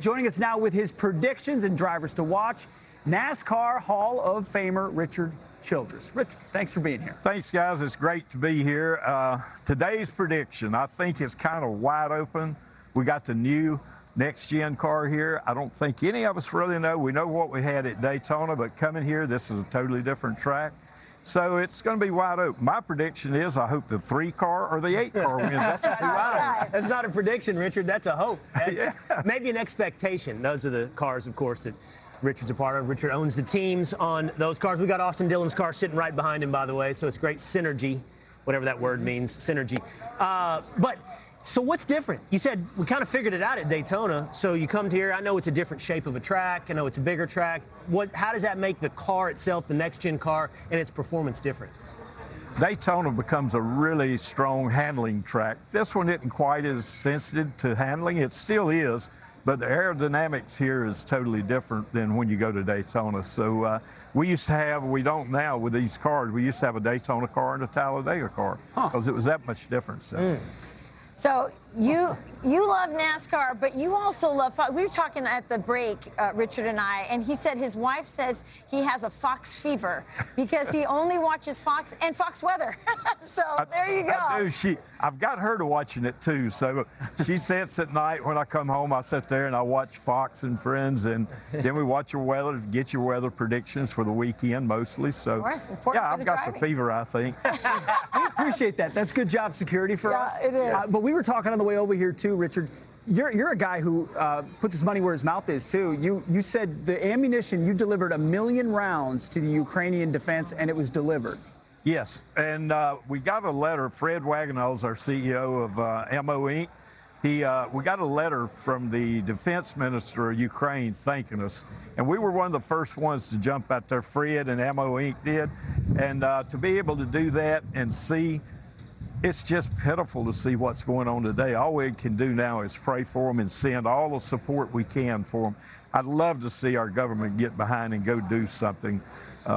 Joining us now with his predictions and drivers to watch, NASCAR Hall of Famer Richard Childress. Richard, thanks for being here. Thanks, guys. It's great to be here. Today's prediction, I think, is kind of wide open. We got the new next-gen car here. I don't think any of us really know. We know what we had at Daytona, but coming here, this is a totally different track. So it's going to be wide open. My prediction is I hope the 3-car or the 8-car wins. That's too wide open. That's not a prediction, Richard. That's a hope. That's maybe an expectation. Those are the cars, of course, that Richard's a part of. Richard owns the teams on those cars. We got Austin Dillon's car sitting right behind him, by the way, so it's great synergy, whatever that word means, synergy. So what's different? You said we kind of figured it out at Daytona. So you come to here. I know it's a different shape of a track. I know it's a bigger track. How does that make the car itself, the next-gen car, and its performance different? Daytona becomes a really strong handling track. This one isn't quite as sensitive to handling. It still is, but the aerodynamics here is totally different than when you go to Daytona. So we used to have, we don't now with these cars, we used to have a Daytona car and a Talladega car because it was that much different. So you love NASCAR, but you also love Fox. We were talking at the break, Richard and I, and he said his wife says he has a Fox fever because he only watches Fox and Fox weather. So there you go. I do. I've got her to watching it too. So she sits at night when I come home. I sit there and I watch Fox and Friends, and then we watch your weather, get your weather predictions for the weekend mostly. So yeah, I've got the fever, I think. We appreciate that. That's good job security for us. It is. But we were talking on the way over here too, Richard. You're a guy who puts his money where his mouth is too. You said the ammunition, you delivered 1 million rounds to the Ukrainian defense, and it was delivered. Yes, and we got a letter. Fred Wagonall's our CEO of Ammo Inc. We got a letter from the defense minister of Ukraine thanking us, and we were one of the first ones to jump out there. Fred and Ammo Inc. did, and to be able to do that and see. It's just pitiful to see what's going on today. All we can do now is pray for them and send all the support we can for them. I'd love to see our government get behind and go do something.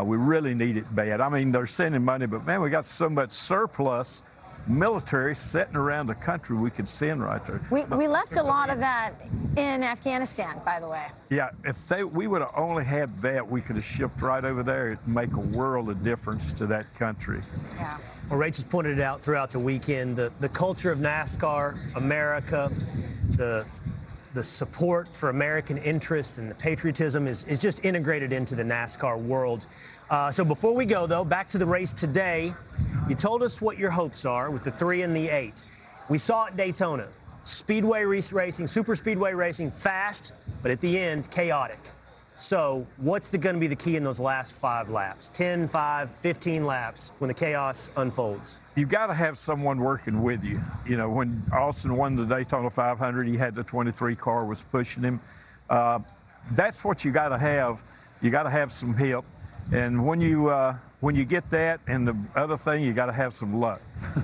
We really need it bad. I mean, they're sending money, but man, we got so much surplus military sitting around the country we could send right there. We left a lot of that in Afghanistan, by the way. Yeah, if we would have only had that, we could have shipped right over there. It'd make a world of difference to that country. Yeah. Well, Rachel's pointed it out throughout the weekend. The culture of NASCAR, America, the support for American interests and the patriotism is just integrated into the NASCAR world. So before we go, though, back to the race today, you told us what your hopes are with the 3 and the 8. We saw at Daytona, speedway racing, super speedway racing, fast, but at the end, chaotic. So what's going to be the key in those last 5 laps? 10, 5, 15 laps when the chaos unfolds? You've got to have someone working with you. You know, when Austin won the Daytona 500, he had the 23 car was pushing him. That's what you got to have. You got to have some help. And when you get that, and the other thing, you got to have some luck.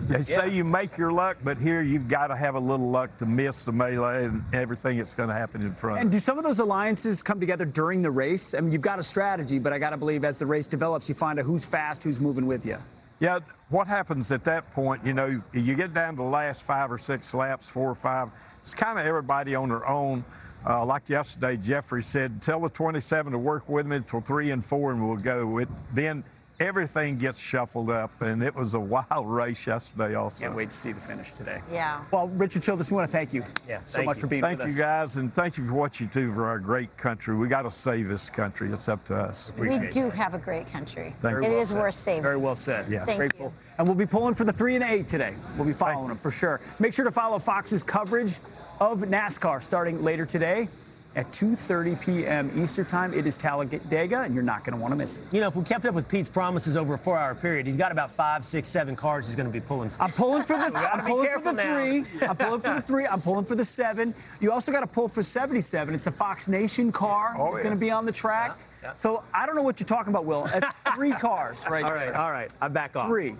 They say you make your luck, but here you've got to have a little luck to miss the melee and everything that's going to happen in front. And do some of those alliances come together during the race? I mean, you've got a strategy, but I got to believe as the race develops, you find out who's fast, who's moving with you. Yeah, what happens at that point, you know, you get down to the last 5 or 6 laps, 4 or 5, it's kind of everybody on their own. Like yesterday, Jeffrey said, tell the 27 to work with me until 3 and 4 and we'll go. Then everything gets shuffled up, and it was a wild race yesterday also. Can't wait to see the finish today. Yeah. Well, Richard Childress, we want to thank you so much for being with us. Thank you, guys, and thank you for what you do for our great country. We got to save this country. It's up to us. We do have a great country. It is worth saving. Very well said. Yeah. Thank you. And we'll be pulling for the 3 and the 8 today. We'll be following them for sure. Make sure to follow Fox's coverage of NASCAR starting later today at 2:30 p.m. Eastern Time. It is Talladega, and you're not going to want to miss it. You know, if we kept up with Pete's promises over a 4-hour period, he's got about 5, 6, 7 cars he's going to be pulling for. I'm pulling for the 3. I'm pulling for the 3. I'm pulling for the 7. You also got to pull for 77. It's the Fox Nation car that's going to be on the track. Yeah. So I don't know what you're talking about, Will. That's 3 cars right there. All right. I back off. 3.